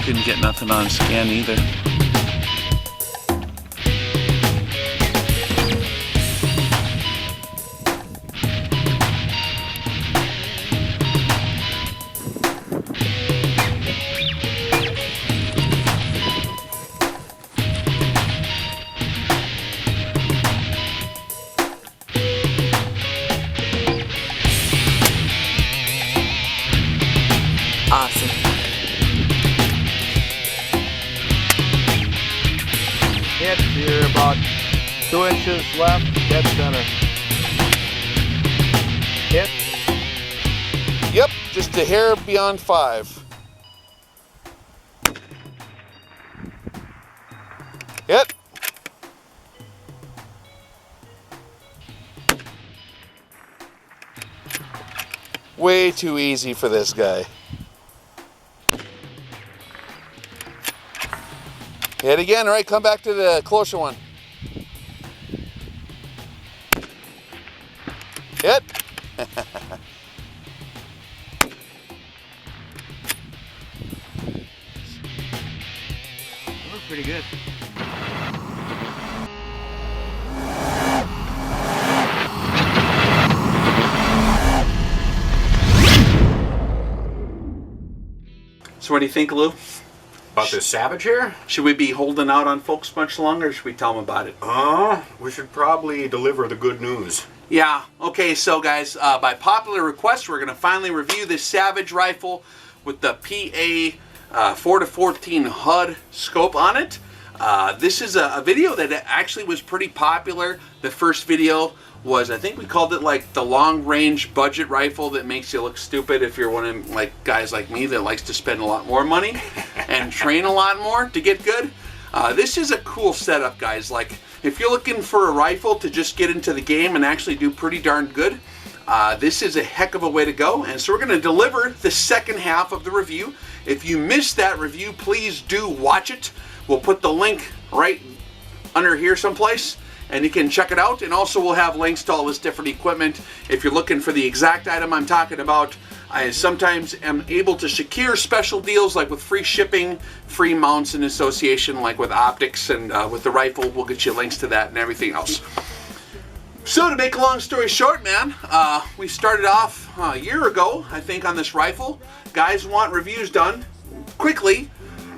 Couldn't get nothing on scan either. Awesome. Hit, you're about 2 inches left, dead center. Hit. Yep, just a hair beyond 5. Hit. Way too easy for this guy. Hit again, all right, come back to the closer one. Hit. That was pretty good. So what do you think, Lou? About this Savage here? Should we be holding out on folks much longer, or should we tell them about it? We should probably deliver the good news. Yeah, okay, so guys, by popular request, we're going to finally review this Savage rifle with the PA 4-14 HUD scope on it. This is a video that actually was pretty popular. The first video was, I think we called it like the long-range budget rifle that makes you look stupid if you're one of like guys like me that likes to spend a lot more money and train a lot more to get good. This is a cool setup, guys. Like, if you're looking for a rifle to just get into the game and actually do pretty darn good, this is a heck of a way to go. And so we're going to deliver the second half of the review. If you missed that review, please do watch it. We'll put the link right under here someplace, and you can check it out. And also we'll have links to all this different equipment. If you're looking for the exact item I'm talking about, I sometimes am able to secure special deals like with free shipping, free mounts in association like with optics, and with the rifle we'll get you links to that and everything else. So to make a long story short, man, we started off a year ago, I think, on this rifle. Guys want reviews done quickly,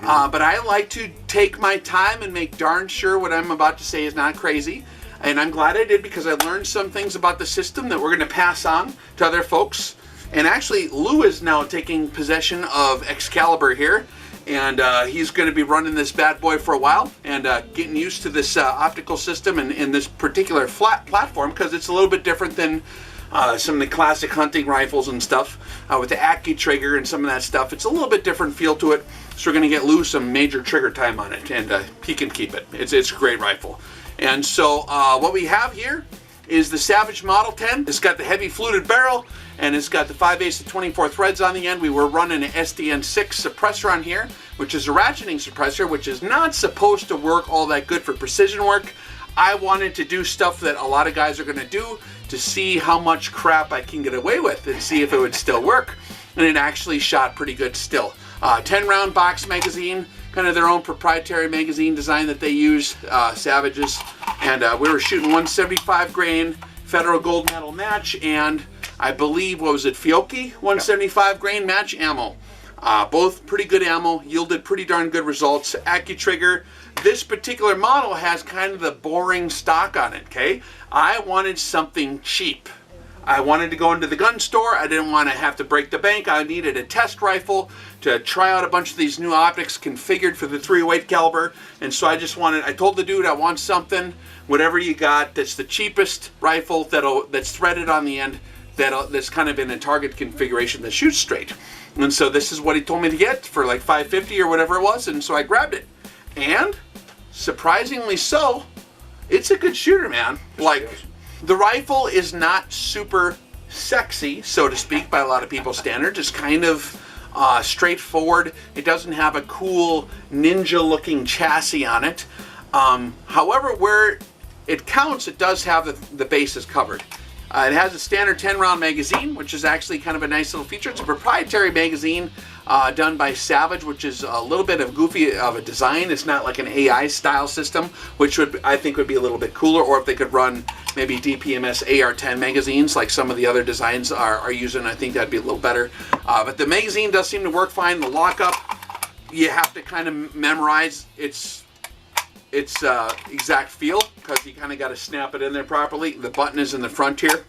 but I like to take my time and make darn sure what I'm about to say is not crazy. And I'm glad I did, because I learned some things about the system that we're going to pass on to other folks. And actually, Lou is now taking possession of Excalibur here, and he's going to be running this bad boy for a while and getting used to this optical system and in this particular flat platform, because it's a little bit different than some of the classic hunting rifles and stuff with the Accu trigger and some of that stuff. It's a little bit different feel to it, so we're going to get Lou some major trigger time on it, and he can keep it. It's a great rifle. And so what we have here is the Savage Model 10. It's got the heavy fluted barrel, and it's got the 5/8 to 24 threads on the end. We were running an SDN6 suppressor on here, which is a ratcheting suppressor, which is not supposed to work all that good for precision work. I wanted to do stuff that a lot of guys are going to do to see how much crap I can get away with and see if it would still work. And it actually shot pretty good still. 10-round box magazine, kind of their own proprietary magazine design that they use, Savages. And we were shooting 175 grain Federal Gold Medal match, and I believe, what was it, Fiocchi 175 grain match ammo. Both pretty good ammo, yielded pretty darn good results. Accu trigger. This particular model has kind of the boring stock on it, okay? I wanted something cheap. I wanted to go into the gun store. I didn't want to have to break the bank. I needed a test rifle to try out a bunch of these new optics configured for the .308 caliber. And so I told the dude I want something, whatever you got, that's the cheapest rifle that's threaded on the end, that's kind of in a target configuration that shoots straight. And so this is what he told me to get for like $550 or whatever it was, and so I grabbed it. And surprisingly so, it's a good shooter, man. Like, the rifle is not super sexy, so to speak, by a lot of people's standards. It's kind of straightforward. It doesn't have a cool ninja-looking chassis on it. However, where it counts, it does have the bases covered. It has a standard 10-round magazine, which is actually kind of a nice little feature. It's a proprietary magazine done by Savage, which is a little bit of goofy of a design. It's not like an AI style system, which I think would be a little bit cooler, or if they could run maybe DPMS AR-10 magazines like some of the other designs are using, I think that'd be a little better. But the magazine does seem to work fine. The lockup, you have to kind of memorize its exact feel, because you kind of got to snap it in there properly. The button is in the front here.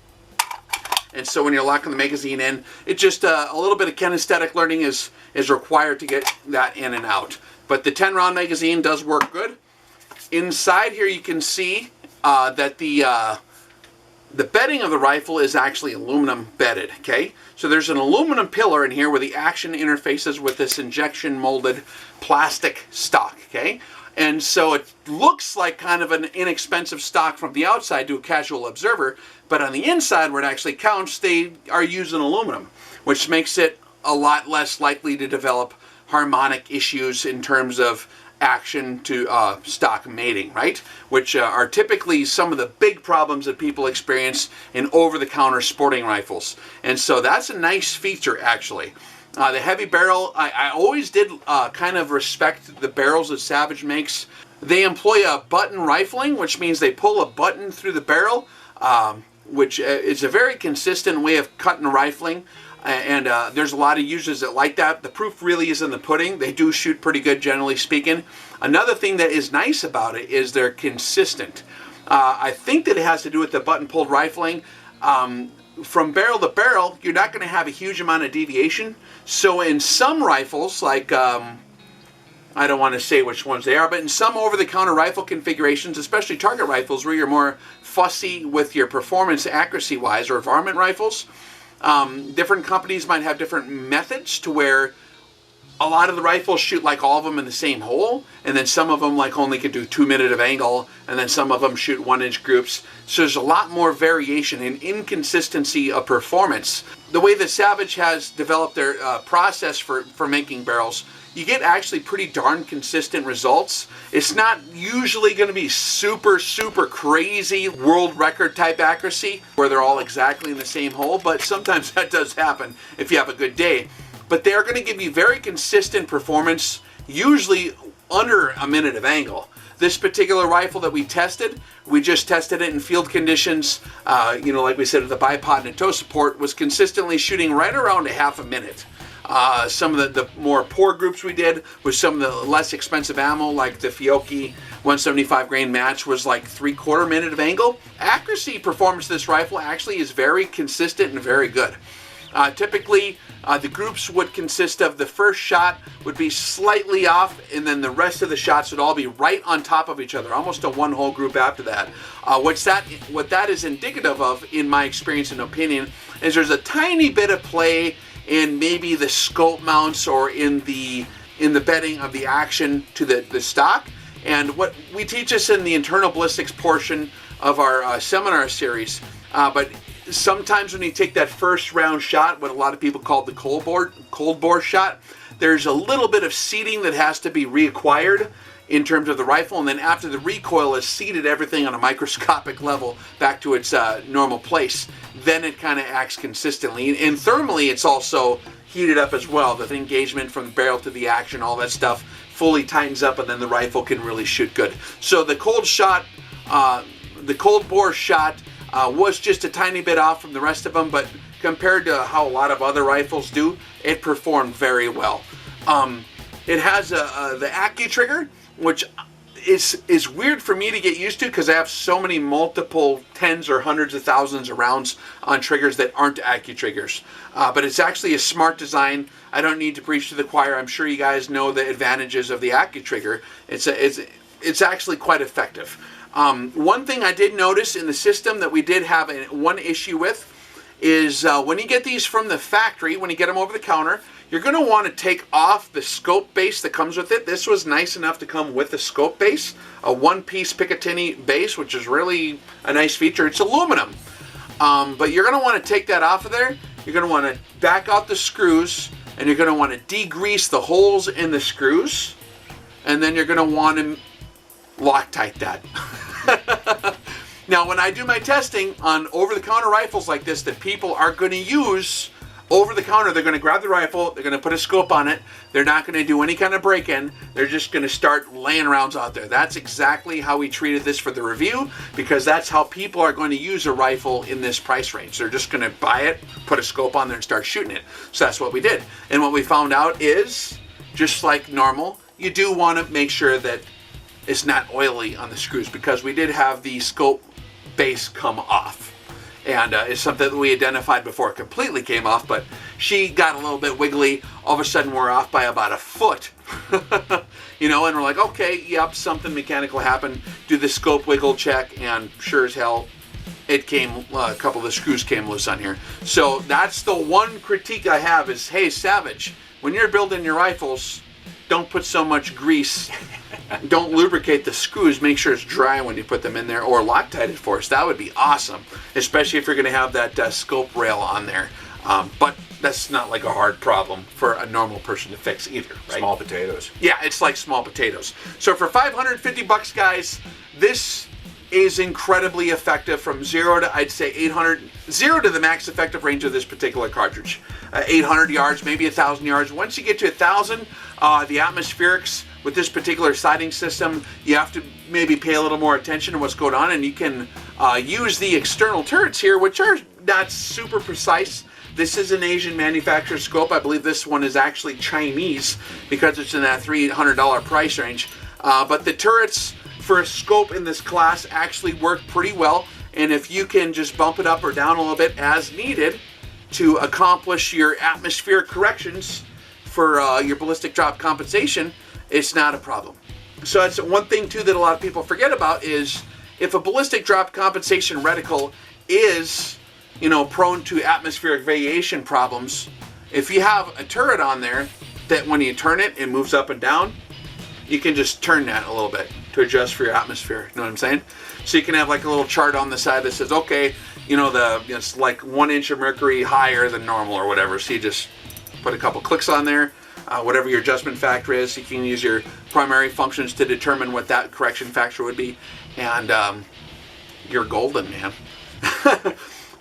And so when you're locking the magazine in, it just a little bit of kinesthetic learning is required to get that in and out. But the 10-round magazine does work good. Inside here you can see that the bedding of the rifle is actually aluminum bedded, okay? So there's an aluminum pillar in here where the action interfaces with this injection molded plastic stock, okay? And so it looks like kind of an inexpensive stock from the outside to a casual observer, but on the inside where it actually counts, they are using aluminum, which makes it a lot less likely to develop harmonic issues in terms of action to stock mating, right? Which are typically some of the big problems that people experience in over-the-counter sporting rifles. And so that's a nice feature, actually. The heavy barrel, I always did kind of respect the barrels that Savage makes. They employ a button rifling, which means they pull a button through the barrel, which is a very consistent way of cutting rifling. And there's a lot of users that like that. The proof really is in the pudding. They do shoot pretty good, generally speaking. Another thing that is nice about it is they're consistent. I think that it has to do with the button-pulled rifling. From barrel to barrel, you're not going to have a huge amount of deviation. So in some rifles, like, I don't want to say which ones they are, but in some over-the-counter rifle configurations, especially target rifles, where you're more fussy with your performance accuracy-wise, or varmint rifles, different companies might have different methods to where a lot of the rifles shoot like all of them in the same hole, and then some of them like only can do 2 minutes of angle, and then some of them shoot 1-inch groups. So there's a lot more variation and inconsistency of performance. The way that Savage has developed their process for making barrels, you get actually pretty darn consistent results. It's not usually going to be super, super crazy world record type accuracy where they're all exactly in the same hole, but sometimes that does happen if you have a good day. But they're going to give you very consistent performance, usually under a minute of angle. This particular rifle that we just tested it in field conditions, like we said, with the bipod and toe support, was consistently shooting right around a half a minute. Some of the more poor groups we did with some of the less expensive ammo, like the Fiocchi 175 grain match, was like 3/4 minute of angle. Accuracy performance of this rifle actually is very consistent and very good. Typically, the groups would consist of the first shot would be slightly off, and then the rest of the shots would all be right on top of each other, almost a one whole group after that. What that is indicative of, in my experience and opinion, is there's a tiny bit of play in maybe the scope mounts or in the bedding of the action to the stock. And what we teach this in the internal ballistics portion of our seminar series, but sometimes when you take that first round shot, what a lot of people call the cold bore shot, there's a little bit of seating that has to be reacquired in terms of the rifle, and then after the recoil has seated everything on a microscopic level back to its normal place, then it kind of acts consistently. And thermally, it's also heated up as well. The engagement from the barrel to the action, all that stuff fully tightens up, and then the rifle can really shoot good. So the cold bore shot was just a tiny bit off from the rest of them, but compared to how a lot of other rifles do, it performed very well. It has the AccuTrigger, which is weird for me to get used to because I have so many multiple tens or hundreds of thousands of rounds on triggers that aren't AccuTriggers. But it's actually a smart design. I don't need to preach to the choir. I'm sure you guys know the advantages of the AccuTrigger. It's actually quite effective. One thing I did notice in the system that we did have one issue with is when you get these from the factory, when you get them over the counter, you're going to want to take off the scope base that comes with it. This was nice enough to come with the scope base, a one-piece Picatinny base, which is really a nice feature. It's aluminum, but you're going to want to take that off of there. You're going to want to back out the screws, and you're going to want to degrease the holes in the screws, and then you're going to want to Loctite that. Now, when I do my testing on over-the-counter rifles like this that people are going to use over the counter, they're going to grab the rifle, they're going to put a scope on it, they're not going to do any kind of break-in, they're just going to start laying rounds out there. That's exactly how we treated this for the review, because that's how people are going to use a rifle in this price range. They're just going to buy it, put a scope on there, and start shooting it. So that's what we did. And what we found out is, just like normal, you do want to make sure that it's not oily on the screws, because we did have the scope base come off. And it's something that we identified before it completely came off, but she got a little bit wiggly. All of a sudden, we're off by about a foot. You know, and we're like, okay, yep, something mechanical happened. Do the scope wiggle check, and sure as hell, it came, a couple of the screws came loose on here. So that's the one critique I have is, hey, Savage, when you're building your rifles, don't put so much grease. Don't lubricate the screws. Make sure it's dry when you put them in there, or Loctite it for us. That would be awesome, especially if you're going to have that scope rail on there. But that's not like a hard problem for a normal person to fix either, right? Small potatoes. Yeah, it's like small potatoes. So for $550, guys, this is incredibly effective from 0 to, I'd say, 800, 0 to the max effective range of this particular cartridge. 800 yards, maybe 1,000 yards. Once you get to 1,000, the atmospherics with this particular sighting system, you have to maybe pay a little more attention to what's going on, and you can use the external turrets here, which are not super precise. This is an Asian manufacturer scope. I believe this one is actually Chinese because it's in that $300 price range. But the turrets for a scope in this class actually work pretty well, and if you can just bump it up or down a little bit as needed to accomplish your atmospheric corrections for your ballistic drop compensation, it's not a problem. So that's one thing too that a lot of people forget about is if a ballistic drop compensation reticle is, you know, prone to atmospheric variation problems, if you have a turret on there that when you turn it, it moves up and down, you can just turn that a little bit to adjust for your atmosphere. You know what I'm saying? So you can have like a little chart on the side that says, okay, you know, it's like 1 inch of mercury higher than normal or whatever. So you just put a couple clicks on there. Whatever your adjustment factor is, you can use your primary functions to determine what that correction factor would be, and you're golden, man.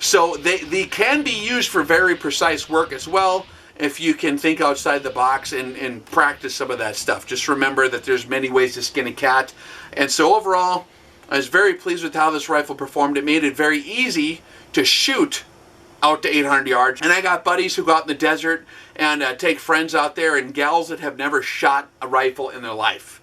So they can be used for very precise work as well, if you can think outside the box and practice some of that stuff. Just remember that there's many ways to skin a cat. And so overall, I was very pleased with how this rifle performed. It made it very easy to shoot out to 800 yards. And I got buddies who go out in the desert and take friends out there, and gals that have never shot a rifle in their life.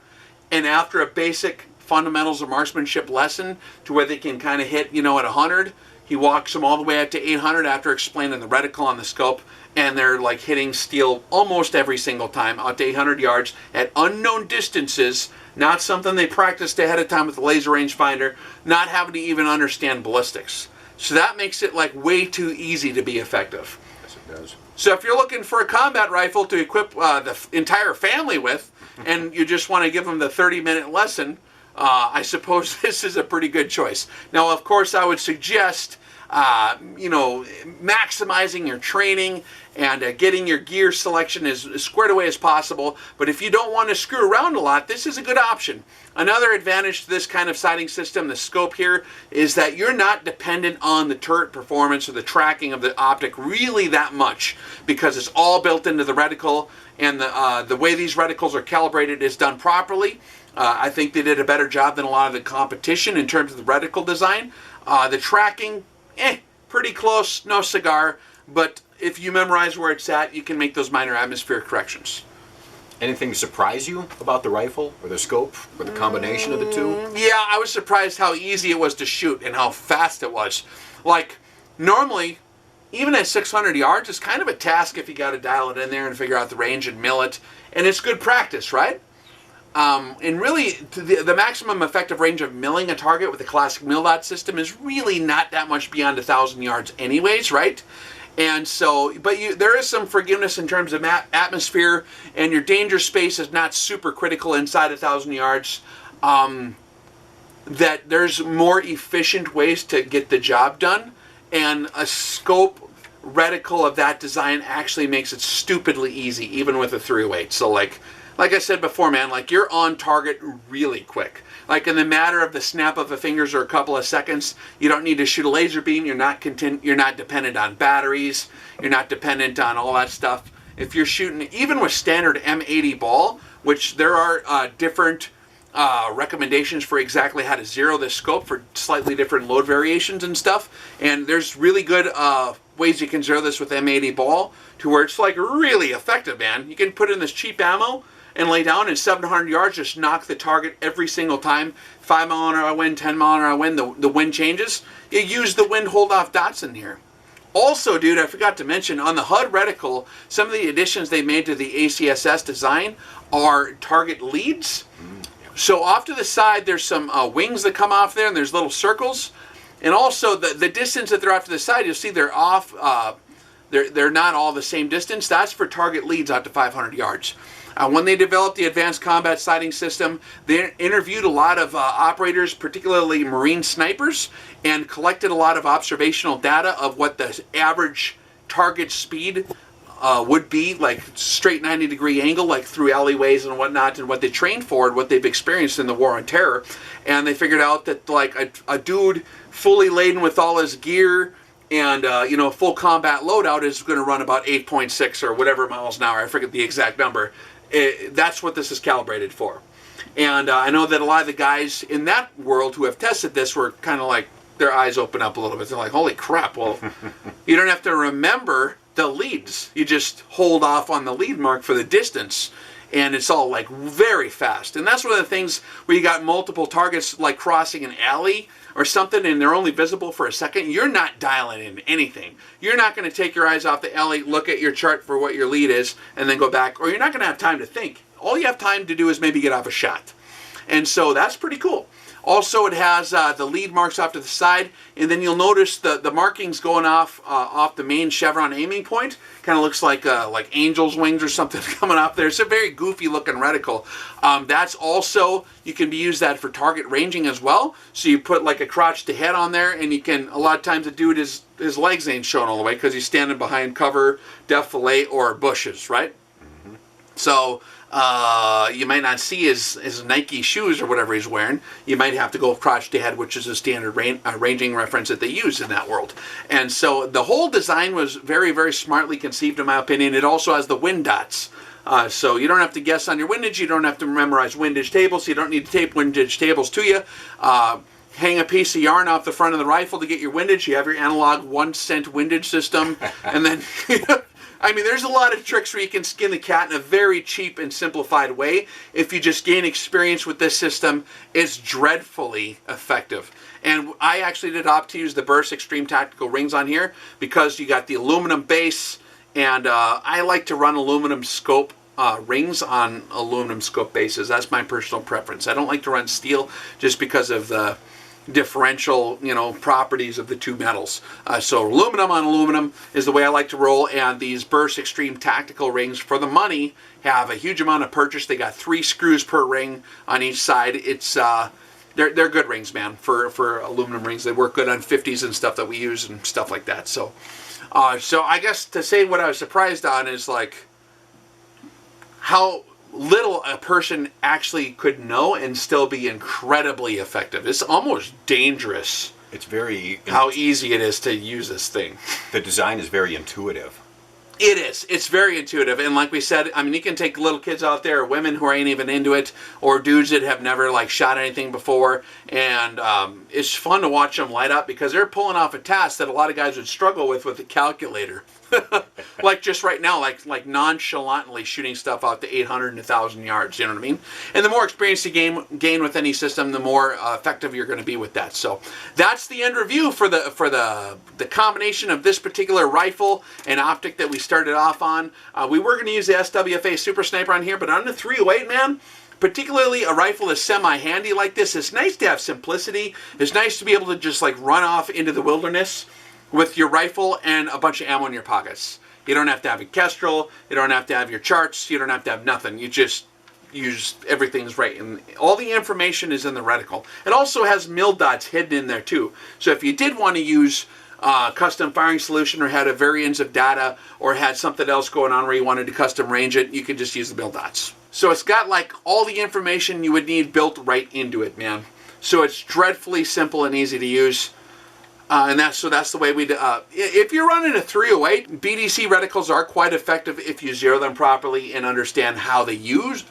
And after a basic fundamentals of marksmanship lesson to where they can kind of hit, you know, at 100, he walks them all the way up to 800 after explaining the reticle on the scope, and they're like hitting steel almost every single time out to 800 yards at unknown distances, not something they practiced ahead of time with the laser rangefinder, not having to even understand ballistics. So that makes it like way too easy to be effective. Yes, it does. So if you're looking for a combat rifle to equip the entire family with, and you just want to give them the 30-minute lesson, I suppose this is a pretty good choice. Now, of course, I would suggest, you know, maximizing your training and getting your gear selection as squared away as possible. But if you don't want to screw around a lot, this is a good option. Another advantage to this kind of sighting system, the scope here, is that you're not dependent on the turret performance or the tracking of the optic really that much, because it's all built into the reticle, and the way these reticles are calibrated is done properly. I think they did a better job than a lot of the competition in terms of the reticle design. The tracking, pretty close, no cigar, but if you memorize where it's at, you can make those minor atmospheric corrections. Anything surprise you about the rifle or the scope or the combination of the two? Yeah, I was surprised how easy it was to shoot and how fast it was. Like, normally, even at 600 yards, it's kind of a task if you got to dial it in there and figure out the range and mill it. And it's good practice, right? And really, the maximum effective range of milling a target with the classic mill dot system is really not that much beyond 1,000 yards anyways, right? And so, but there is some forgiveness in terms of atmosphere, and your danger space is not super critical inside 1,000 yards. That there's more efficient ways to get the job done, and a scope reticle of that design actually makes it stupidly easy, even with a 308. So like I said before, man, like you're on target really quick. like in the matter of the snap of the fingers or a couple of seconds. You don't need to shoot a laser beam. You're not dependent on batteries. You're not dependent on all that stuff. If you're shooting, even with standard M80 ball, which there are different recommendations for exactly how to zero this scope for slightly different load variations and stuff. And there's really good ways you can zero this with M80 ball to where it's like really effective, man. You can put in this cheap ammo and lay down in 700 yards, just knock the target every single time. 5 mile an hour wind, 10 mile an hour wind, the wind changes. You use the wind hold off dots in here. Also, dude, I forgot to mention, on the HUD reticle, some of the additions they made to the ACSS design are target leads. So off to the side, there's some wings that come off there, and there's little circles. And also, the distance that they're off to the side, you'll see they're off. They're not all the same distance. That's for target leads out to 500 yards. When they developed the advanced combat sighting system, they interviewed a lot of operators, particularly Marine snipers, and collected a lot of observational data of what the average target speed would be, like straight 90-degree angle, like through alleyways and whatnot, and what they trained for and what they've experienced in the War on Terror. And they figured out that like a dude fully laden with all his gear and full combat loadout is going to run about 8.6 or whatever miles an hour. I forget the exact number. That's what this is calibrated for. And I know that a lot of the guys in that world who have tested this were kind of like, their eyes open up a little bit. They're like, holy crap, well, you don't have to remember the leads. You just hold off on the lead mark for the distance, and it's all like very fast. And that's one of the things where you got multiple targets like crossing an alley or something and they're only visible for a second. You're not dialing in anything. You're not going to take your eyes off the alley, look at your chart for what your lead is, and then go back, or you're not going to have time to think. All you have time to do is maybe get off a shot. And so that's pretty cool. Also, it has the lead marks off to the side, and then you'll notice the markings going off the main chevron aiming point. Kind of looks like angel's wings or something coming off there. It's a very goofy looking reticle. That's also, you can use that for target ranging as well. So you put like a crotch to head on there, and you can, a lot of times the dude, his legs ain't showing all the way because he's standing behind cover, defilade, or bushes, right? Mm-hmm. So you might not see his Nike shoes or whatever he's wearing. You might have to go crotch to head, which is a standard ranging reference that they use in that world. And so the whole design was very, very smartly conceived, in my opinion. It also has the wind dots. So you don't have to guess on your windage. You don't have to memorize windage tables. You don't need to tape windage tables to you. Hang a piece of yarn off the front of the rifle to get your windage. You have your analog 1 cent windage system. And then... I mean, there's a lot of tricks where you can skin the cat in a very cheap and simplified way. If you just gain experience with this system, it's dreadfully effective. And I actually did opt to use the Burst Extreme Tactical rings on here because you got the aluminum base, and I like to run aluminum scope rings on aluminum scope bases. That's my personal preference. I don't like to run steel just because of the differential, properties of the two metals. So aluminum on aluminum is the way I like to roll, and these Burst Extreme Tactical rings, for the money, have a huge amount of purchase. They got 3 screws per ring on each side. It's they're good rings, man, for aluminum rings. They work good on 50s and stuff that we use and stuff like that. So I guess to say what I was surprised on is like how little a person actually could know and still be incredibly effective. It's almost dangerous. It's very... how easy it is to use this thing. The design is very intuitive. It is. It's very intuitive. And like we said, I mean, you can take little kids out there, or women who ain't even into it, or dudes that have never like shot anything before. And it's fun to watch them light up because they're pulling off a task that a lot of guys would struggle with a calculator. Like just right now, like nonchalantly shooting stuff out to 800 and 1,000 yards, you know what I mean? And the more experience you gain with any system, the more effective you're going to be with that. So that's the end review for the combination of this particular rifle and optic that we started off on. We were going to use the SWFA Super Sniper on here, but on the 308, man, particularly a rifle that's semi-handy like this, it's nice to have simplicity. It's nice to be able to just like run off into the wilderness with your rifle and a bunch of ammo in your pockets. You don't have to have a Kestrel, you don't have to have your charts, you don't have to have nothing. You just use everything's right. And all the information is in the reticle. It also has mil dots hidden in there too. So if you did want to use custom firing solution or had a variance of data or had something else going on where you wanted to custom range it, you could just use the mil dots. So it's got like all the information you would need built right into it, man. So it's dreadfully simple and easy to use. And that's the way we. If you're running a 308, BDC reticles are quite effective if you zero them properly and understand how to use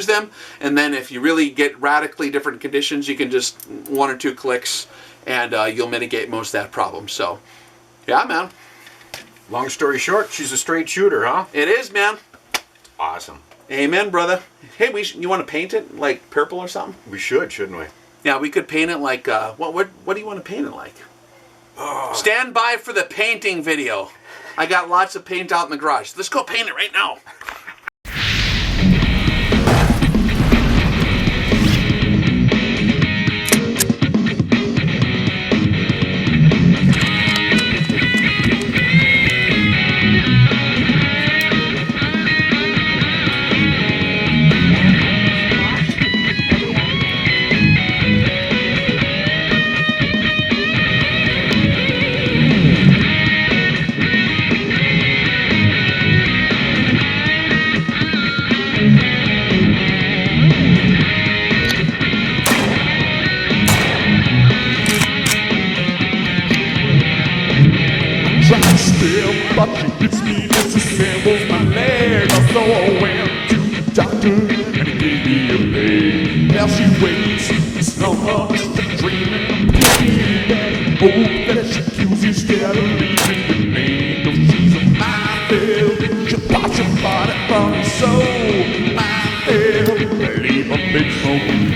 them. And then if you really get radically different conditions, you can just 1 or 2 clicks, and you'll mitigate most of that problem. So, yeah, man. Long story short, she's a straight shooter, huh? It is, man. Awesome. Amen, brother. Hey, you want to paint it like purple or something? We should, shouldn't we? Yeah, we could paint it like. What do you want to paint it like? Stand by for the painting video. I got lots of paint out in the garage. Let's go paint it right now. But she gets me disassembles my leg. So I went to the doctor and he gave me a pain. Now she waits, some of us are dreaming, pain. Hope that she kills instead of leaving the name. Cause she's a minefield, she pops your body from the soul. Minefield, leave a big smoke.